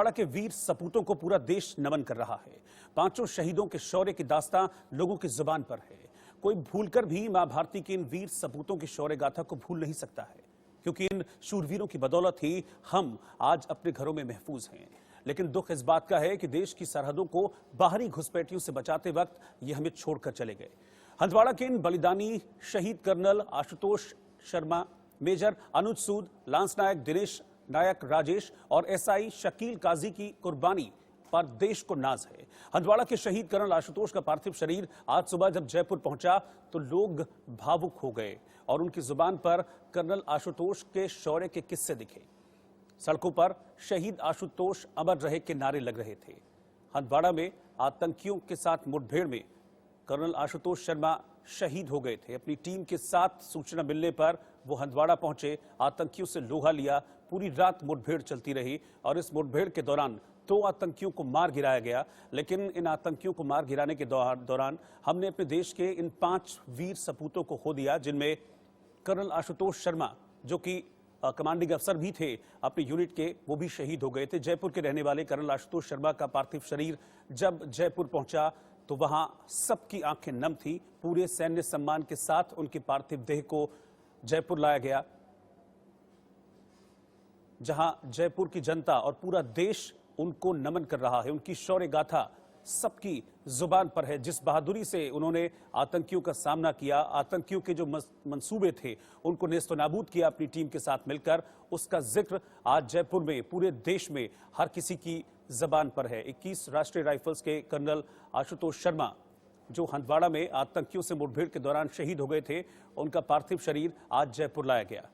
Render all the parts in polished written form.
हंदवाड़ा के वीर सपूतों को पूरा देश नमन कर रहा है। पांचों शहीदों के शौर्य की दास्तां लोगों की जुबान पर है। कोई भूलकर भी मां भारती के इन वीर सपूतों की शौर्य गाथा को भूल नहीं सकता है, क्योंकि इन शूरवीरों की बदौलत ही हम आज अपने घरों में महफूज हैं। लेकिन दुख इस बात का है कि देश की सरहदों को बाहरी घुसपैठियों से बचाते वक्त ये हमें छोड़कर चले गए। हंदवाड़ा के इन बलिदानी शहीद colonel Ashutosh Sharma, major Anuj Sood, lance नायक दिनेश नायक राजेश और एसआई शकील काजी की कुर्बानी पर देश को नाज है। हंदवाड़ा के शहीद कर्नल आशुतोष का पार्थिव शरीर आज सुबह जब जयपुर पहुंचा तो लोग भावुक हो गए और उनकी जुबान पर कर्नल आशुतोष के शौर्य के किस्से दिखे। सड़कों पर शहीद आशुतोष अमर रहे के नारे लग रहे थे। हंदवाड़ा में आतंकियों के साथ मुठभेड़ में कर्नल आशुतोष शर्मा शहीद हो गए थे। अपनी टीम के साथ सूचना मिलने पर वो हंदवाड़ा पहुंचे, आतंकियों से लोहा लिया। पूरी रात मुठभेड़ चलती रही और इस मुठभेड़ के दौरान 2 आतंकियों को मार गिराया गया। लेकिन इन आतंकियों को मार गिराने के दौरान हमने अपने देश के इन 5 वीर सपूतों को खो दिया, जिनमें कर्नल आशुतोष शर्मा, जो कि कमांडिंग अफसर भी थे अपनी यूनिट के, वो भी शहीद हो गए थे। जयपुर के रहने वाले कर्नल आशुतोष शर्मा का पार्थिव शरीर जब जयपुर पहुंचा तो वहां सबकी आंखें नम थी। पूरे सैन्य सम्मान के साथ उनके पार्थिव देह को जयपुर लाया गया, जहां जयपुर की जनता और पूरा देश उनको नमन कर रहा है। उनकी शौर्य गाथा सबकी जुबान पर है। जिस बहादुरी से उन्होंने आतंकियों का सामना किया, आतंकियों के जो मंसूबे थे उनको नेस्तनाबूद किया अपनी टीम के साथ मिलकर, उसका जिक्र आज जयपुर में पूरे देश में हर किसी की जबान पर है। 21 राष्ट्रीय राइफल्स के कर्नल आशुतोष शर्मा, जो हंदवाड़ा में आतंकियों से मुठभेड़ के दौरान शहीद हो गए थे, उनका पार्थिव शरीर आज जयपुर लाया गया।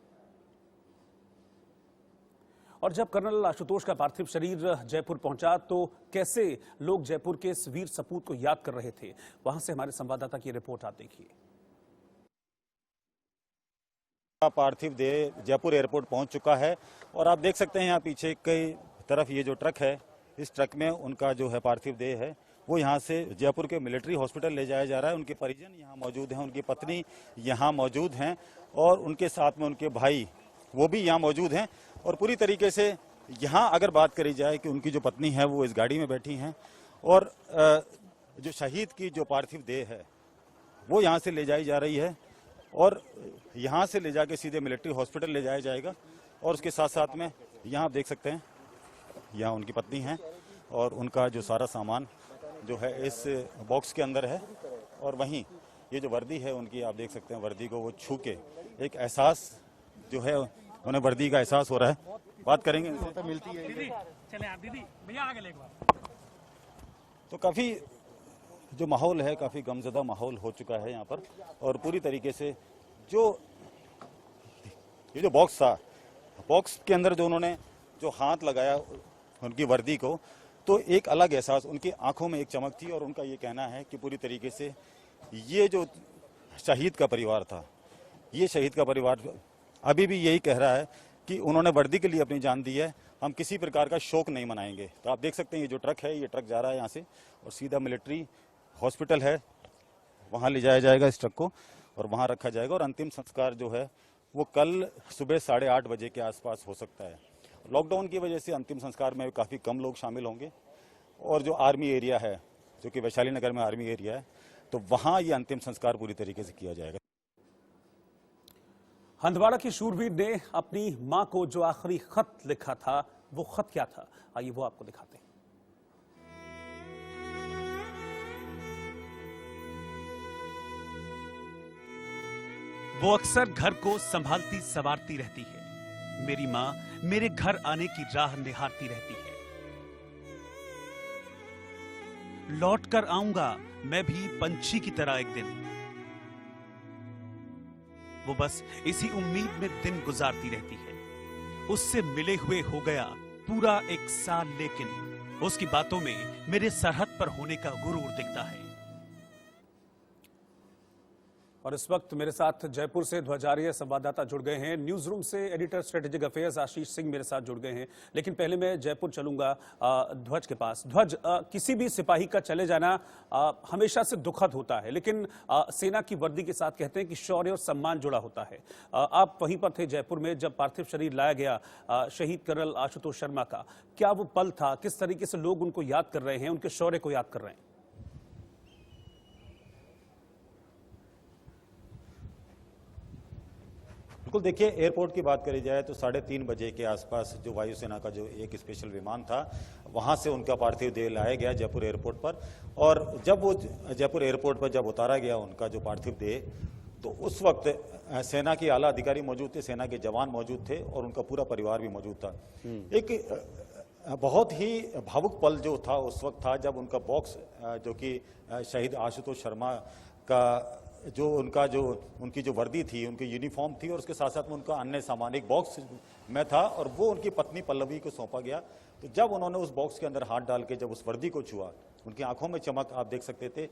और जब कर्नल आशुतोष का पार्थिव शरीर जयपुर पहुंचा तो कैसे लोग जयपुर के इस वीर सपूत को याद कर रहे थे, वहां से हमारे संवाददाता की रिपोर्ट आप देखिए। पार्थिव देह जयपुर एयरपोर्ट पहुंच चुका है और आप देख सकते हैं यहाँ पीछे की तरफ ये जो ट्रक है, इस ट्रक में उनका जो है पार्थिव देह है वो यहाँ से जयपुर के मिलिट्री हॉस्पिटल ले जाया जा रहा है। उनके परिजन यहाँ मौजूद हैं, उनकी पत्नी यहाँ मौजूद हैं और उनके साथ में उनके भाई वो भी यहाँ मौजूद हैं। और पूरी तरीके से यहाँ अगर बात करी जाए कि उनकी जो पत्नी है वो इस गाड़ी में बैठी हैं और जो शहीद की जो पार्थिव देह है वो यहाँ से ले जाई जा रही है और यहाँ से ले जाके सीधे मिलिट्री हॉस्पिटल ले जाया जाएगा। और उसके साथ साथ में यहाँ आप देख सकते हैं, यहाँ उनकी पत्नी हैं और उनका जो सारा सामान जो है इस बॉक्स के अंदर है। और वहीं ये जो वर्दी है उनकी, आप देख सकते हैं, वर्दी को वो छू के एक एहसास जो है, उन्हें वर्दी का एहसास हो रहा है। बात करेंगे तो मिलती है दीदी, चले आप दीदी भैया आगे एक बार। तो काफ़ी जो माहौल है, काफ़ी गमज़दा माहौल हो चुका है यहाँ पर। और पूरी तरीके से ये जो बॉक्स था, बॉक्स के अंदर जो उन्होंने जो हाथ लगाया उनकी वर्दी को, तो एक अलग एहसास, उनकी आंखों में एक चमक थी। और उनका ये कहना है कि पूरी तरीके से ये जो शहीद का परिवार था, ये शहीद का परिवार अभी भी यही कह रहा है कि उन्होंने वर्दी के लिए अपनी जान दी है, हम किसी प्रकार का शोक नहीं मनाएंगे। तो आप देख सकते हैं ये जो ट्रक है, ये ट्रक जा रहा है यहाँ से और सीधा मिलिट्री हॉस्पिटल है, वहाँ ले जाया जाएगा इस ट्रक को और वहाँ रखा जाएगा। और अंतिम संस्कार जो है वो कल सुबह 8:30 बजे के आसपास हो सकता है। लॉकडाउन की वजह से अंतिम संस्कार में काफ़ी कम लोग शामिल होंगे और जो आर्मी एरिया है, जो कि वैशाली नगर में आर्मी एरिया है, तो वहाँ ये अंतिम संस्कार पूरी तरीके से किया जाएगा। हंदवाड़ा के शूरवीर ने अपनी मां को जो आखिरी खत लिखा था, वो खत क्या था, आइए वो आपको दिखाते हैं। वो अक्सर घर को संभालती संवारती रहती है। मेरी मां मेरे घर आने की राह निहारती रहती है। लौट कर आऊंगा मैं भी पंछी की तरह एक दिन। वो बस इसी उम्मीद में दिन गुजारती रहती है। उससे मिले हुए हो गया पूरा 1 साल, लेकिन उसकी बातों में मेरे सरहद पर होने का गुरूर दिखता है। और इस वक्त मेरे साथ जयपुर से ध्वज आर्य संवाददाता जुड़ गए हैं। न्यूज रूम से editor strategic affairs Ashish Singh मेरे साथ जुड़ गए हैं। लेकिन पहले मैं जयपुर चलूंगा ध्वज के पास। ध्वज, किसी भी सिपाही का चले जाना हमेशा से दुखद होता है, लेकिन सेना की वर्दी के साथ कहते हैं कि शौर्य और सम्मान जुड़ा होता है। आप वहीं पर थे जयपुर में जब पार्थिव शरीर लाया गया शहीद कर्नल आशुतोष शर्मा का। क्या वो पल था? किस तरीके से लोग उनको याद कर रहे हैं, उनके शौर्य को याद कर रहे हैं? बिल्कुल, देखिए, एयरपोर्ट की बात करी जाए तो 3:30 बजे के आसपास जो वायुसेना का जो एक स्पेशल विमान था, वहां से उनका पार्थिव देह लाया गया जयपुर एयरपोर्ट पर। और जब वो जयपुर एयरपोर्ट पर जब उतारा गया उनका जो पार्थिव देह, तो उस वक्त सेना के आला अधिकारी मौजूद थे, सेना के जवान मौजूद थे और उनका पूरा परिवार भी मौजूद था। एक बहुत ही भावुक पल जो था उस वक्त था जब उनका बॉक्स, जो कि शहीद आशुतोष शर्मा का जो उनकी जो वर्दी थी, उनकी यूनिफॉर्म थी और उसके साथ साथ में उनका अन्य सामान एक बॉक्स में था और वो उनकी पत्नी पल्लवी को सौंपा गया। तो जब उन्होंने उस बॉक्स के अंदर हाथ डाल के जब उस वर्दी को छुआ, उनकी आंखों में चमक आप देख सकते थे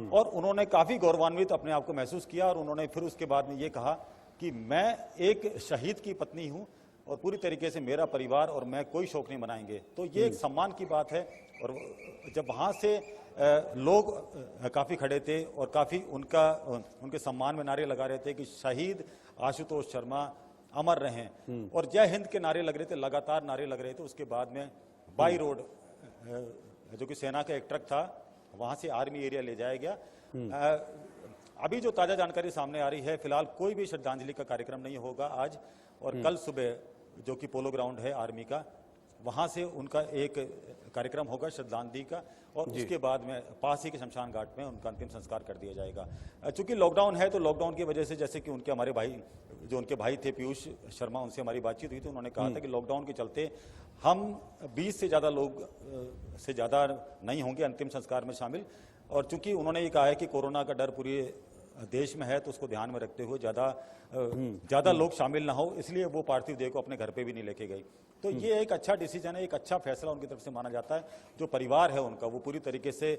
और उन्होंने काफी गौरवान्वित अपने आप को महसूस किया। और उन्होंने फिर उसके बाद में ये कहा कि मैं एक शहीद की पत्नी हूं और पूरी तरीके से मेरा परिवार और मैं कोई शौक नहीं मनाएंगे। तो ये एक सम्मान की बात है। और जब वहां से लोग काफी खड़े थे और काफी उनके सम्मान में नारे लगा रहे थे कि शहीद आशुतोष शर्मा अमर रहें, और जय हिंद के नारे लग रहे थे, लगातार नारे लग रहे थे। उसके बाद में बाई रोड, जो कि सेना का एक ट्रक था, वहां से आर्मी एरिया ले जाया गया। अभी जो ताजा जानकारी सामने आ रही है, फिलहाल कोई भी श्रद्धांजलि का कार्यक्रम नहीं होगा आज और कल सुबह, जो कि पोलो ग्राउंड है आर्मी का, वहां से उनका एक कार्यक्रम होगा श्रद्धांजलि का और उसके बाद में पास ही के शमशान घाट में उनका अंतिम संस्कार कर दिया जाएगा। चूंकि लॉकडाउन है तो लॉकडाउन की वजह से, जैसे कि हमारे भाई, जो उनके भाई थे पीयूष शर्मा, उनसे हमारी बातचीत हुई तो उन्होंने कहा था कि लॉकडाउन के चलते हम 20 से ज्यादा लोग से ज्यादा नहीं होंगे अंतिम संस्कार में शामिल। और चूंकि उन्होंने ये कहा है कि कोरोना का डर पूरे देश में है, तो उसको ध्यान में रखते हुए ज्यादा लोग शामिल ना हो, इसलिए वो पार्थिव देह को अपने घर पे भी नहीं लेके गई। तो ये एक अच्छा डिसीजन है, एक अच्छा फैसला उनकी तरफ से माना जाता है। जो परिवार है उनका, वो पूरी तरीके से,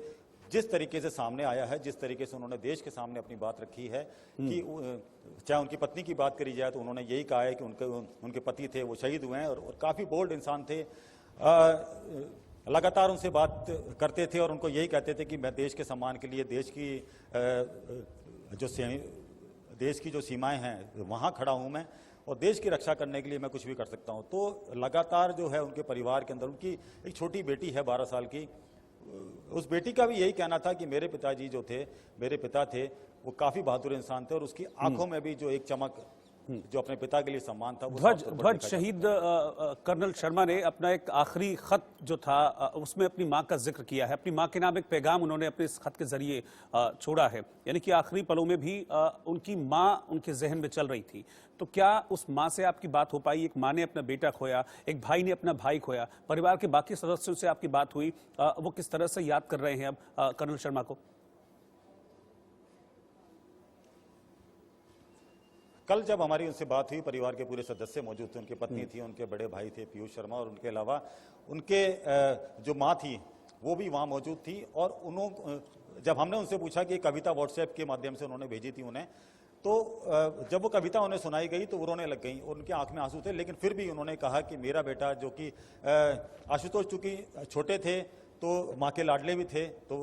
जिस तरीके से सामने आया है, जिस तरीके से उन्होंने देश के सामने अपनी बात रखी है कि चाहे उनकी पत्नी की बात करी जाए तो उन्होंने यही कहा है कि उनके पति थे, वो शहीद हुए हैं और काफी बोल्ड इंसान थे। लगातार उनसे बात करते थे और उनको यही कहते थे कि मैं देश के सम्मान के लिए, देश की जो सीमाएं हैं वहां खड़ा हूं मैं और देश की रक्षा करने के लिए मैं कुछ भी कर सकता हूं। तो लगातार जो है उनके परिवार के अंदर, उनकी एक छोटी बेटी है 12 साल की, उस बेटी का भी यही कहना था कि मेरे पिताजी जो थे, मेरे पिता थे, वो काफी बहादुर इंसान थे और उसकी आंखों में भी जो एक चमक, जो अपने पिता के लिए सम्मान था, वो ध्वज, शहीद कर्नल शर्मा ने अपना एक आखिरी खत जो था उसमें अपनी मां का जिक्र किया है। अपनी मां के नाम एक पैगाम उन्होंने अपने इस खत के जरिए छोड़ा है, यानी कि आखिरी पलों में भी उनकी मां उनके जहन में चल रही थी। तो क्या उस मां से आपकी बात हो पाई? एक मां ने अपना बेटा खोया, एक भाई ने अपना भाई खोया, परिवार के बाकी सदस्यों से आपकी बात हुई? वो किस तरह से याद कर रहे हैं अब कर्नल शर्मा को? कल जब हमारी उनसे बात हुई, परिवार के पूरे सदस्य मौजूद थे, उनकी पत्नी थी, उनके बड़े भाई थे पीयूष शर्मा, और उनके अलावा उनके जो माँ थी वो भी वहाँ मौजूद थी। और जब हमने उनसे पूछा कि कविता व्हाट्सएप के माध्यम से उन्होंने भेजी थी उन्हें, तो जब वो कविता उन्हें सुनाई गई तो वो रोने लग गई और उनकी आंख में आंसू थे। लेकिन फिर भी उन्होंने कहा कि मेरा बेटा, जो कि आशुतोष चूंकि छोटे थे तो माँ के लाडले भी थे, तो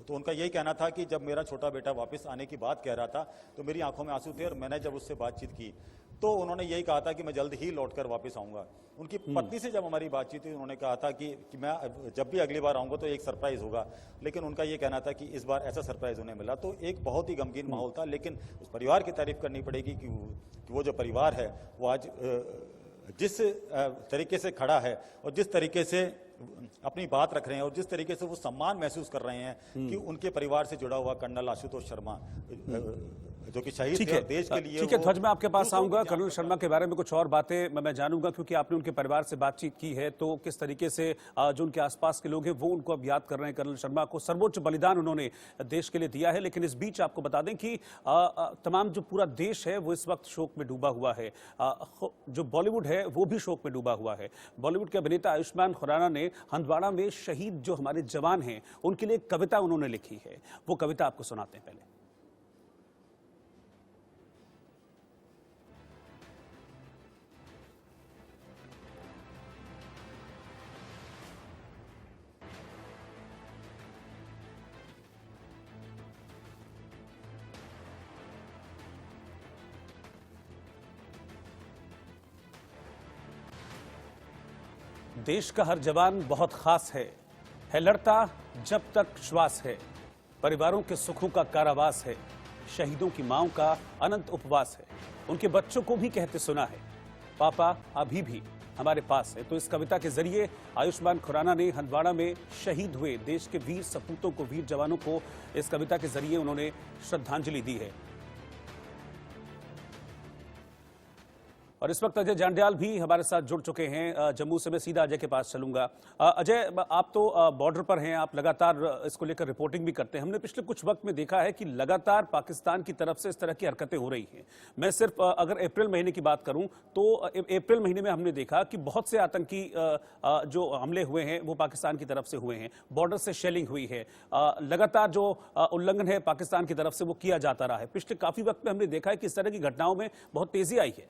उनका यही कहना था कि जब मेरा छोटा बेटा वापस आने की बात कह रहा था तो मेरी आंखों में आंसू थे। और मैंने जब उससे बातचीत की तो उन्होंने यही कहा था कि मैं जल्द ही लौटकर वापस आऊंगा। उनकी पत्नी से जब हमारी बातचीत हुई, उन्होंने कहा था कि मैं जब भी अगली बार आऊंगा तो एक सरप्राइज होगा, लेकिन उनका ये कहना था कि इस बार ऐसा सरप्राइज उन्हें मिला। तो एक बहुत ही गमगीन माहौल था। लेकिन उस परिवार की तारीफ करनी पड़ेगी कि वो जो परिवार है वो आज जिस तरीके से खड़ा है और जिस तरीके से अपनी बात रख रहे हैं और जिस तरीके से वो सम्मान महसूस कर रहे हैं कि उनके परिवार से जुड़ा हुआ कर्नल आशुतोष शर्मा, जो कि शहीद थे देश के लिए। ठीक है ध्वज, मैं आपके पास आऊंगा। कर्नल शर्मा के बारे में कुछ और बातें मैं जानूंगा, क्योंकि आपने उनके परिवार से बातचीत की है, तो किस तरीके से जो उनके आसपास के लोग हैं वो उनको अब याद कर रहे हैं। कर्नल शर्मा को सर्वोच्च बलिदान उन्होंने देश के लिए दिया है। लेकिन इस बीच आपको बता दें कि तमाम जो पूरा देश है वो इस वक्त शोक में डूबा हुआ है। जो बॉलीवुड है वो भी शोक में डूबा हुआ है। बॉलीवुड के अभिनेता आयुष्मान खुराना ने हंदवाड़ा में शहीद जो हमारे जवान हैं उनके लिए एक कविता उन्होंने लिखी है। वो कविता आपको सुनाते हैं पहले। देश का हर जवान बहुत खास है लड़ता जब तक श्वास है, परिवारों के सुखों का कारावास है, शहीदों की माओं का अनंत उपवास है। उनके बच्चों को भी कहते सुना है, पापा अभी भी हमारे पास है। तो इस कविता के जरिए आयुष्मान खुराना ने हंदवाड़ा में शहीद हुए देश के वीर सपूतों को, वीर जवानों को इस कविता के जरिए उन्होंने श्रद्धांजलि दी है। और इस वक्त अजय जांड्याल भी हमारे साथ जुड़ चुके हैं। जम्मू से मैं सीधा अजय के पास चलूंगा। अजय, आप तो बॉर्डर पर हैं, आप लगातार इसको लेकर रिपोर्टिंग भी करते हैं। हमने पिछले कुछ वक्त में देखा है कि लगातार पाकिस्तान की तरफ से इस तरह की हरकतें हो रही हैं। मैं सिर्फ अगर अप्रैल महीने की बात करूं तो अप्रैल महीने में हमने देखा कि बहुत से आतंकी जो हमले हुए हैं वो पाकिस्तान की तरफ से हुए हैं, बॉर्डर से शेलिंग हुई है, लगातार जो उल्लंघन है पाकिस्तान की तरफ से वो किया जाता रहा है। पिछले काफी वक्त में हमने देखा है कि इस तरह की घटनाओं में बहुत तेजी आई है।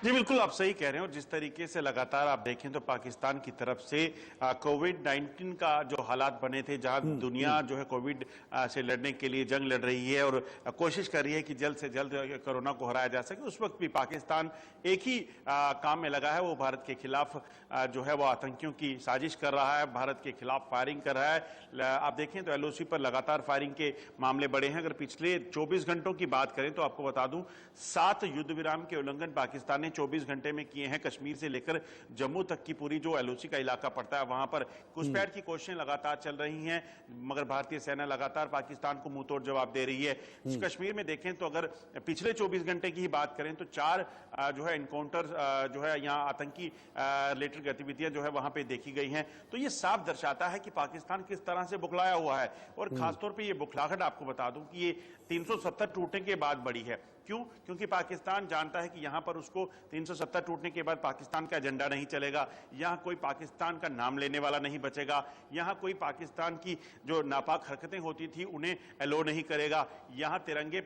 जी बिल्कुल, आप सही कह रहे हैं। और जिस तरीके से लगातार आप देखें तो पाकिस्तान की तरफ से कोविड-19 का जो हालात बने थे, जहां दुनिया जो है कोविड से लड़ने के लिए जंग लड़ रही है और कोशिश कर रही है कि जल्द से जल्द कोरोना को हराया जा सके, उस वक्त भी पाकिस्तान एक ही काम में लगा है। वो भारत के खिलाफ जो है वो आतंकियों की साजिश कर रहा है, भारत के खिलाफ फायरिंग कर रहा है। आप देखें तो LOC पर लगातार फायरिंग के मामले बढ़े हैं। अगर पिछले 24 घंटों की बात करें तो आपको बता दूं 7 युद्ध विराम के उल्लंघन पाकिस्तान ने 24 घंटे में किए हैं। कश्मीर से लेकर जम्मू तक की पूरी जो LOC का इलाका पड़ता है वहां पर घुसपैठ की कोशिशें लगातार चल रही हैं, मगर भारतीय सेना लगातार पाकिस्तान को मुंहतोड़ जवाब दे रही है। कश्मीर में देखें तो अगर पिछले 24 घंटे की ही बात करें तो 4 जो है इनकाउंटर जो है यहाँ आतंकी रिलेटेड गतिविधियां जो है वहां पे देखी गई हैं। तो ये साफ दर्शाता है कि पाकिस्तान किस तरह से बुखलाया हुआ है। और खासतौर पर ये बुखलाहट आपको बता दूं कि ये 370 टूटने के बाद बढ़ी है। क्यों? क्योंकि पाकिस्तान जानता है कि यहां पर उसको 370 टूटने के बाद पाकिस्तान का एजेंडा नहीं चलेगा, यहां कोई पाकिस्तान का नाम लेने वाला नहीं बचेगा, यहां कोई पाकिस्तान की जो नापाक हरकतें होती थी उन्हें अलो नहीं करेगा, यहां तिरंगे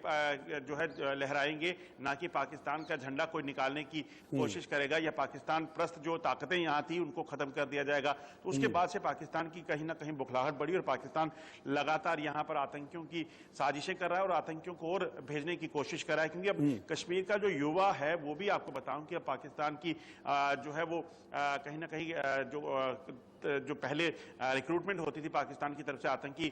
जो है लहराएंगे, ना कि पाकिस्तान का झंडा कोई निकालने की कोशिश करेगा, या पाकिस्तान प्रस्त जो ताकतें यहां थी उनको खत्म कर दिया जाएगा। तो उसके बाद से पाकिस्तान की कहीं ना कहीं बुखलाहट बढ़ी और पाकिस्तान लगातार यहां पर आतंकियों की साजिशें कर रहा है और आतंकियों को और भेजने की कोशिश कर रहा है। क्योंकि अब कश्मीर का जो युवा है वो भी आपको बताऊं कि अब पाकिस्तान की जो है वो कहीं ना कहीं जो पहले रिक्रूटमेंट होती थी पाकिस्तान की तरफ से आतंकी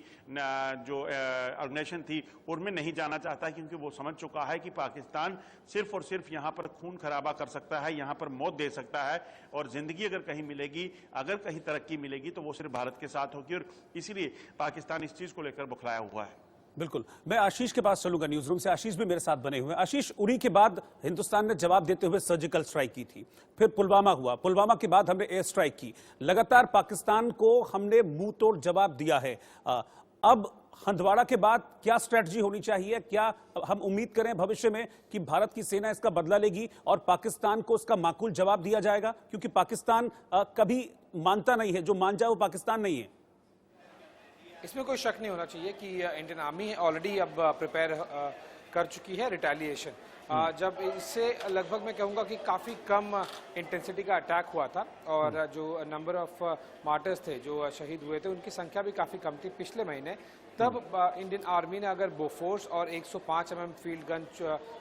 जो ऑर्गेनाइजेशन थी उनमें नहीं जाना चाहता है, क्योंकि वो समझ चुका है कि पाकिस्तान सिर्फ और सिर्फ यहां पर खून खराबा कर सकता है, यहां पर मौत दे सकता है, और जिंदगी अगर कहीं मिलेगी, अगर कहीं तरक्की मिलेगी तो वो सिर्फ भारत के साथ होगी। और इसीलिए पाकिस्तान इस चीज को लेकर बुखलाया हुआ है। बिल्कुल, मैं आशीष के पास चलूंगा न्यूज रूम से। आशीष भी मेरे साथ बने हुए हैं। आशीष, उरी के बाद हिंदुस्तान ने जवाब देते हुए सर्जिकल स्ट्राइक की थी, फिर पुलवामा हुआ, पुलवामा के बाद हमने एयर स्ट्राइक की, लगातार पाकिस्तान को हमने मुंह तोड़ जवाब दिया है। अब हंदवाड़ा के बाद क्या स्ट्रेटजी होनी चाहिए? क्या हम उम्मीद करें भविष्य में कि भारत की सेना इसका बदला लेगी और पाकिस्तान को इसका माकूल जवाब दिया जाएगा? क्योंकि पाकिस्तान कभी मानता नहीं है, जो मान जाए वो पाकिस्तान नहीं है। इसमें कोई शक नहीं होना चाहिए कि इंडियन आर्मी ऑलरेडी अब प्रिपेयर कर चुकी है रिटेलिएशन। जब इससे लगभग मैं कहूँगा कि काफ़ी कम इंटेंसिटी का अटैक हुआ था और जो नंबर ऑफ मार्टर्स थे जो शहीद हुए थे उनकी संख्या भी काफ़ी कम थी पिछले महीने। तब इंडियन आर्मी ने अगर बोफोर्स और 105 mm फील्ड गन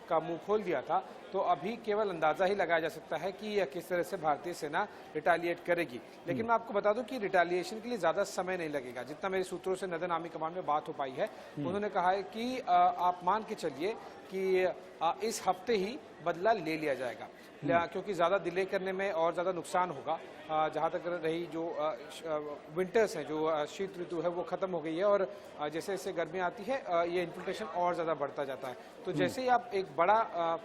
का मुंह खोल दिया था, तो अभी केवल अंदाज़ा ही लगाया जा सकता है कि किस तरह से भारतीय सेना रिटेलिएट करेगी। लेकिन मैं आपको बता दूं कि रिटेलिएशन के लिए ज़्यादा समय नहीं लगेगा। जितना मेरे सूत्रों से नदन आर्मी कमांड में बात हो पाई है, उन्होंने कहा है कि आप मान के चलिए कि इस हफ्ते ही बदला ले लिया जाएगा, क्योंकि ज़्यादा डिले करने में और ज़्यादा नुकसान होगा। जहाँ तक रही जो विंटर्स हैं, जो शीत ऋतु है वो ख़त्म हो गई है और जैसे जैसे गर्मी आती है ये इन्फ्लेशन और ज़्यादा बढ़ता जाता है। तो जैसे ही आप एक बड़ा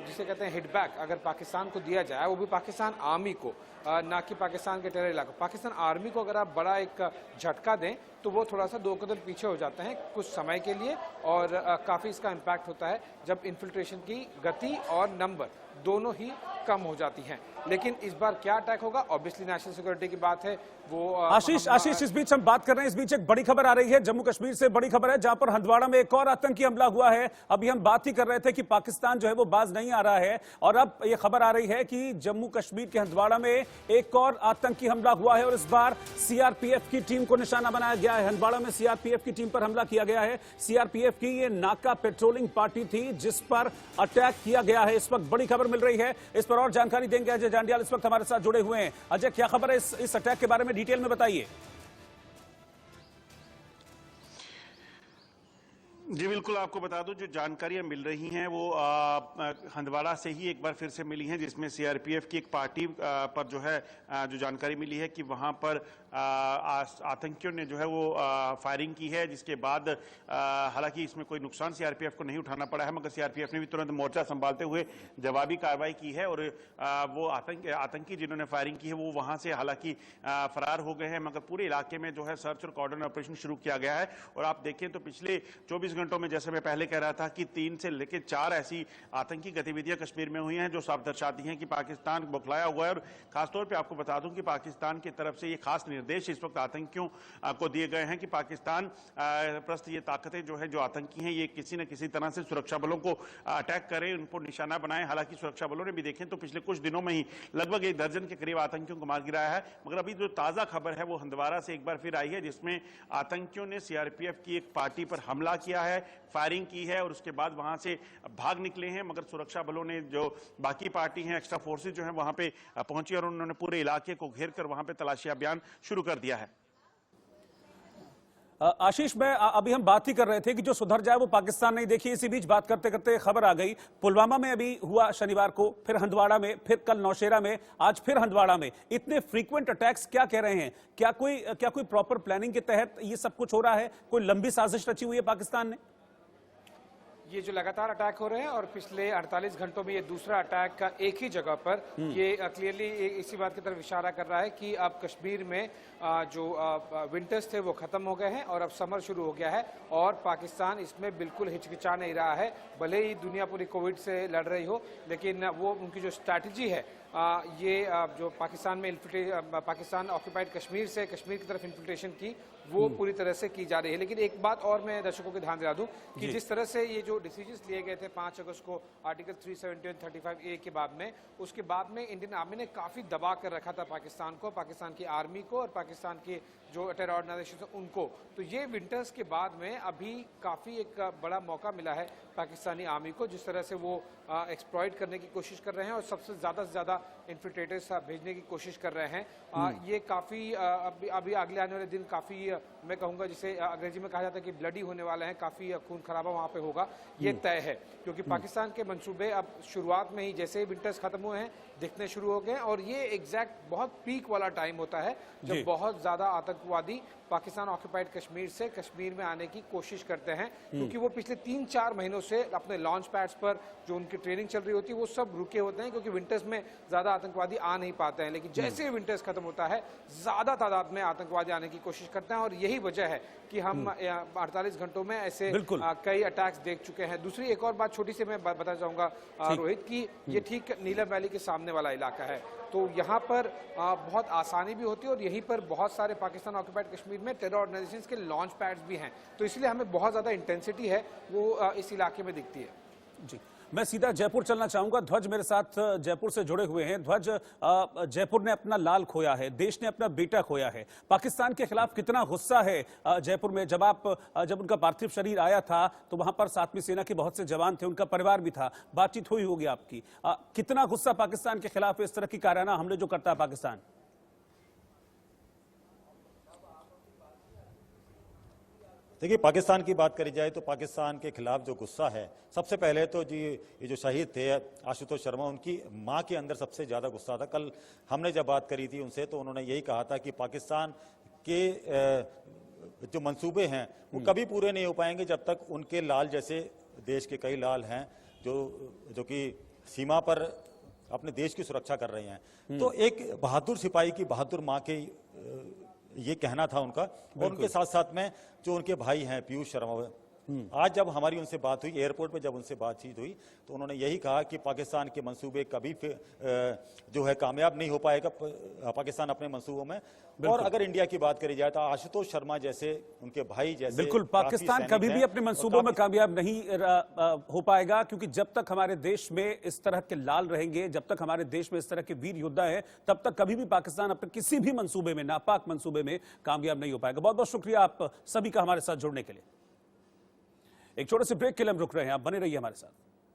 जिसे कहते हैं हिटबैक अगर पाकिस्तान को दिया जाए, वो भी पाकिस्तान आर्मी को, ना कि पाकिस्तान के टेरर इलाकों, पाकिस्तान आर्मी को अगर आप बड़ा एक झटका दें तो वो थोड़ा सा 2 कदम पीछे हो जाते हैं कुछ समय के लिए, और काफ़ी इसका इम्पैक्ट होता है जब इन्फिल्ट्रेशन की गति और नंबर दोनों ही कम हो जाती हैं। लेकिन इस बार क्या अटैक होगा, ऑब्वियसली नेशनल सिक्योरिटी की बात है वो। आशीष इस बीच हम बात कर रहे हैं, इस बीच एक बड़ी खबर आ रही है जम्मू कश्मीर से, बड़ी खबर है जहां पर हंदवाड़ा में एक और आतंकी हमला हुआ है। अभी हम बात ही कर रहे थे कि पाकिस्तान जो है वो बाज नहीं आ रहा है, और अब ये खबर आ रही है कि जम्मू कश्मीर के हंदवाड़ा में एक और आतंकी हमला हुआ है, और इस बार सीआरपीएफ की टीम को निशाना बनाया गया है। हंदवाड़ा में सीआरपीएफ की टीम पर हमला किया गया है। सीआरपीएफ की ये नाका पेट्रोलिंग पार्टी थी जिस पर अटैक किया गया है। इस वक्त बड़ी खबर मिल रही है, इस पर और जानकारी देंगे अजय जांडियाल इस वक्त हमारे साथ जुड़े हुए हैं। अजय, क्या खबर है इस अटैक के बारे में, डिटेल में बताइए। जी बिल्कुल, आपको बता दूं जो जानकारियां मिल रही हैं वो हंदवाड़ा से ही एक बार फिर से मिली हैं, जिसमें सीआरपीएफ की एक पार्टी पर जो है जो जानकारी मिली है कि वहां पर आतंकियों ने जो है वो फायरिंग की है, जिसके बाद हालांकि इसमें कोई नुकसान सीआरपीएफ को नहीं उठाना पड़ा है, मगर सीआरपीएफ ने भी तुरंत मोर्चा संभालते हुए जवाबी कार्रवाई की है, और वो आतंकी जिन्होंने फायरिंग की है वो वहां से हालांकि फरार हो गए हैं, मगर पूरे इलाके में जो है सर्च और कॉर्डन ऑपरेशन शुरू किया गया है। और आप देखें तो पिछले 24 घंटों में, जैसे मैं पहले कह रहा था कि 3 से लेकर 4 ऐसी आतंकी गतिविधियां कश्मीर में हुई हैं जो साफ दर्शाती हैं कि पाकिस्तान बौखलाया हुआ है। और खासतौर पे आपको बता दूं कि पाकिस्तान की तरफ से ये खास निर्देश इस वक्त आतंकियों को दिए गए हैं कि पाकिस्तान प्रस्त ये ताकतें जो है जो आतंकी हैं ये किसी न किसी तरह से सुरक्षा बलों को अटैक करें, उनको निशाना बनाएं। हालांकि सुरक्षा बलों ने भी देखें तो पिछले कुछ दिनों में ही लगभग 1 दर्जन के करीब आतंकियों को मार गिराया है, मगर अभी जो ताजा खबर है वो हंदवाड़ा से एक बार फिर आई है, जिसमें आतंकियों ने सीआरपीएफ की एक पार्टी पर हमला किया है, फायरिंग की है, और उसके बाद वहां से भाग निकले हैं। मगर सुरक्षा बलों ने, जो बाकी पार्टी हैं, एक्स्ट्रा फोर्सेज जो हैं वहां पे पहुंची और उन्होंने पूरे इलाके को घेर कर वहां पे तलाशी अभियान शुरू कर दिया है। आशीष, मैं अभी हम बात ही कर रहे थे कि जो सुधर जाए वो पाकिस्तान नहीं। देखिए, इसी बीच बात करते करते खबर आ गई, पुलवामा में अभी हुआ शनिवार को, फिर हंदवाड़ा में, फिर कल नौशेरा में, आज फिर हंदवाड़ा में। इतने फ्रीक्वेंट अटैक्स क्या कह रहे हैं? क्या कोई प्रॉपर प्लानिंग के तहत ये सब कुछ हो रहा है? कोई लंबी साजिश रची हुई है पाकिस्तान ने? ये जो लगातार अटैक हो रहे हैं और पिछले 48 घंटों में ये दूसरा अटैक का एक ही जगह पर, ये क्लियरली इसी बात की तरफ इशारा कर रहा है कि अब कश्मीर में जो विंटर्स थे वो खत्म हो गए हैं और अब समर शुरू हो गया है, और पाकिस्तान इसमें बिल्कुल हिचकिचा नहीं रहा है। भले ही दुनिया पूरी कोविड से लड़ रही हो, लेकिन वो उनकी जो स्ट्रैटेजी है ये जो पाकिस्तान में पाकिस्तान ऑक्यूपाइड कश्मीर से कश्मीर की तरफ इन्फिल्ट्रेशन की, वो पूरी तरह से की जा रही है। लेकिन एक बात और मैं दर्शकों को ध्यान दिला दूं कि जिस तरह से ये जो डिसीजंस लिए गए थे 5 अगस्त को आर्टिकल 370 और 35A के बाद में, उसके बाद में इंडियन आर्मी ने काफ़ी दबा कर रखा था पाकिस्तान को, पाकिस्तान की आर्मी को और पाकिस्तान के जो टेरर ऑर्गेनाइजेशन उनको। तो ये विंटर्स के बाद में अभी काफ़ी एक बड़ा मौका मिला है पाकिस्तानी आर्मी को, जिस तरह से वो एक्सप्लॉइट करने की कोशिश कर रहे हैं और सबसे ज़्यादा इन्फिल्ट्रेटर्स भेजने की कोशिश कर रहे हैं। ये काफ़ी अभी अगले आने वाले दिन काफ़ी, मैं कहूँगा जिसे अंग्रेजी में कहा जाता है कि ब्लडी होने वाले हैं, काफ़ी खून खराबा वहाँ पे होगा, ये तय है। क्योंकि पाकिस्तान के मंसूबे अब शुरुआत में ही, जैसे ही विंटर्स खत्म हुए हैं, दिखने शुरू हो गए, और ये एग्जैक्ट बहुत पीक वाला टाइम होता है जब बहुत ज़्यादा आतंकवादी पाकिस्तान ऑक्यूपाइड कश्मीर से कश्मीर में आने की कोशिश करते हैं। क्योंकि वो पिछले 3-4 महीनों से अपने लॉन्च पैड्स पर जो उनकी ट्रेनिंग चल रही होती है वो सब रुके होते हैं, क्योंकि विंटर्स में ज़्यादा आतंकवादी आ नहीं पाते हैं। लेकिन जैसे ही विंटर्स खत्म होता है, ज़्यादा तादाद में आतंकवादी आने की कोशिश करते हैं, और यही वजह है कि हम 48 घंटों में ऐसे कई अटैक्स देख चुके हैं। दूसरी एक और बात छोटी सी मैं बताना चाहूँगा रोहित, कि ये ठीक नीलम वैली के सामने वाला इलाका है, तो यहाँ पर बहुत आसानी भी होती है, और यहीं पर बहुत सारे पाकिस्तान ऑक्यूपाइड कश्मीर में टेरर ऑर्गेनाइजेशंस के लॉन्च पैड्स भी हैं, तो इसलिए हमें बहुत ज़्यादा इंटेंसिटी है वो इस इलाके में दिखती है। जी, मैं सीधा जयपुर चलना चाहूंगा। ध्वज मेरे साथ जयपुर से जुड़े हुए हैं। ध्वज, जयपुर ने अपना लाल खोया है, देश ने अपना बेटा खोया है। पाकिस्तान के खिलाफ कितना गुस्सा है जयपुर में? जब उनका पार्थिव शरीर आया था तो वहां पर 7वीं सेना के बहुत से जवान थे, उनका परिवार भी था, बातचीत हुई होगी आपकी। कितना गुस्सा पाकिस्तान के खिलाफ इस तरह की कायराना हमले जो करता है पाकिस्तान? देखिए, पाकिस्तान की बात करी जाए तो पाकिस्तान के खिलाफ जो गुस्सा है, सबसे पहले तो जी ये जो शहीद थे आशुतोष शर्मा, उनकी मां के अंदर सबसे ज़्यादा गुस्सा था। कल हमने जब बात करी थी उनसे तो उन्होंने यही कहा था कि पाकिस्तान के जो मंसूबे हैं वो कभी पूरे नहीं हो पाएंगे जब तक उनके लाल जैसे देश के कई लाल हैं जो कि सीमा पर अपने देश की सुरक्षा कर रहे हैं। तो एक बहादुर सिपाही की बहादुर माँ के ये कहना था उनका। और उनके साथ साथ में जो उनके भाई हैं पीयूष शर्मा, आज जब हमारी उनसे बात हुई, एयरपोर्ट पे जब उनसे बातचीत हुई, तो उन्होंने यही कहा कि पाकिस्तान के मंसूबे कभी जो है कामयाब नहीं हो पाएगा, पाकिस्तान अपने मंसूबों में। और अगर इंडिया की बात करी जाए तो आशुतोष शर्मा जैसे, उनके भाई जैसे, बिल्कुल, पाकिस्तान कभी भी अपने मंसूबों में कामयाब नहीं हो पाएगा, क्योंकि जब तक हमारे देश में इस तरह के लाल रहेंगे, जब तक हमारे देश में इस तरह के वीर योद्धा हैं, तब तक कभी भी पाकिस्तान अपने किसी भी मंसूबे में, नापाक मंसूबे में कामयाब नहीं हो पाएगा। बहुत बहुत शुक्रिया आप सभी का हमारे साथ जुड़ने के लिए। एक छोटे से ब्रेक के लिए हम रुक रहे हैं, आप बने रहिए हमारे साथ।